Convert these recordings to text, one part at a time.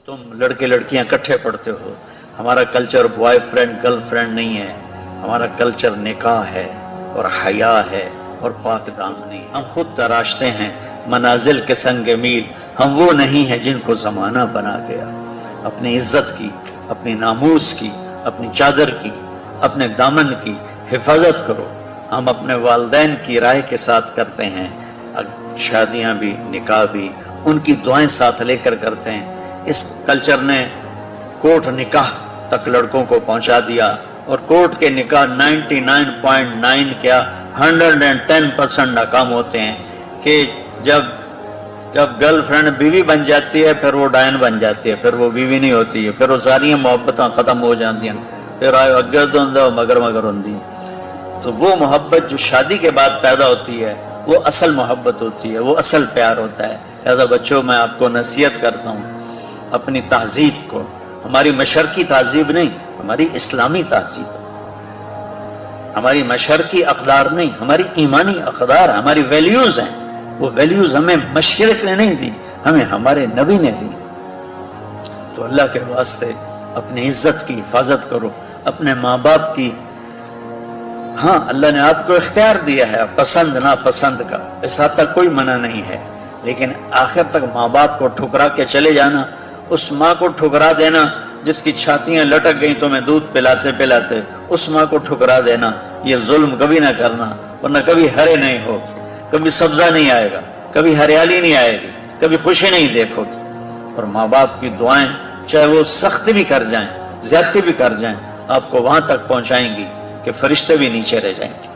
तुम लड़के लड़कियां इकट्ठे पढ़ते हो। हमारा culture boy friend girl friend नहीं है, हमारा कल्चर निकाह है और हया है और पाक दामनी। हम खुद तराशते हैं मनाजिल के संग मील, हम वो नहीं हैं जिनको ज़माना बना गया। अपनी इज्जत की, अपनी नामूस की, अपनी चादर की, अपने दामन की हिफाजत करो। हम अपने वालिदैन की राय के साथ करते हैं, शादियां भी निकाह भी उनकी दुआएं साथ लेकर करते हैं। इस कल्चर ने कोर्ट निकाह तक लड़कों को पहुंचा दिया और कोर्ट के निकाह 99.9 क्या 110% नाकाम होते हैं कि जब गर्लफ्रेंड बीवी बन जाती है फिर वो डायन बन जाती है, फिर वो बीवी नहीं होती है, फिर वो सारी मोहब्बत खत्म हो जाती हैं, फिर आए अगे तो मगर मगर होती। तो वो मोहब्बत जो शादी के बाद पैदा होती है वो असल मोहब्बत होती है, वो असल प्यार होता है। लिहाजा बच्चों, मैं आपको नसीहत करता हूँ, अपनी तहजीब को, हमारी मशरकी तहजीब नहीं, हमारी इस्लामी तहजीब, हमारी मशरकी अक़दार नहीं, हमारी ईमानी अक़दार, हमारी वैल्यूज़ हैं। वो वैल्यूज़ हमें मशरिक़ ने नहीं दी, हमें हमारे नबी ने दी। तो अल्लाह के वास्ते अपनी इज्जत की हिफाजत करो, अपने माँ बाप की। हाँ, अल्लाह ने आपको इख्तियार दिया है पसंद ना पसंद का, इस हद तक कोई मना नहीं है, लेकिन आखिर तक माँ बाप को ठुकरा के चले जाना, उस माँ को ठुकरा देना जिसकी छातियां लटक गई तुम्हें दूध पिलाते पिलाते, उस माँ को ठुकरा देना, ये जुल्म कभी ना करना, वरना कभी हरे नहीं हो, कभी सब्जा नहीं आएगा, कभी हरियाली नहीं आएगी, कभी खुशी नहीं देखोगे। और माँ बाप की दुआएं चाहे वो सख्त भी कर जाएं, ज्यादती भी कर जाएं, आपको वहां तक पहुंचाएंगी कि फरिश्ते भी नीचे रह जाएंगे।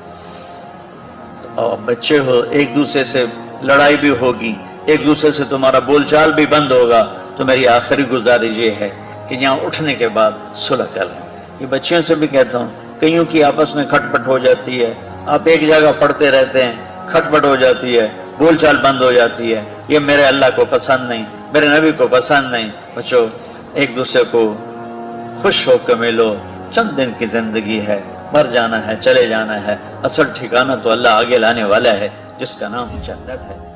और बच्चे हो, एक दूसरे से लड़ाई भी होगी, एक दूसरे से तुम्हारा बोलचाल भी बंद होगा, तो मेरी आखिरी गुजारिश ये है कि यहाँ उठने के बाद सुलह कर लें। ये बच्चियों से भी कहता हूँ, कईयों की आपस में खटपट हो जाती है, आप एक जगह पढ़ते रहते हैं, खटपट हो जाती है, बोलचाल बंद हो जाती है, ये मेरे अल्लाह को पसंद नहीं, मेरे नबी को पसंद नहीं। बच्चों, एक दूसरे को खुश होकर मिलो, चंद दिन की जिंदगी है, मर जाना है, चले जाना है, असल ठिकाना तो अल्लाह आगे लाने वाला है जिसका नाम जन्नत है।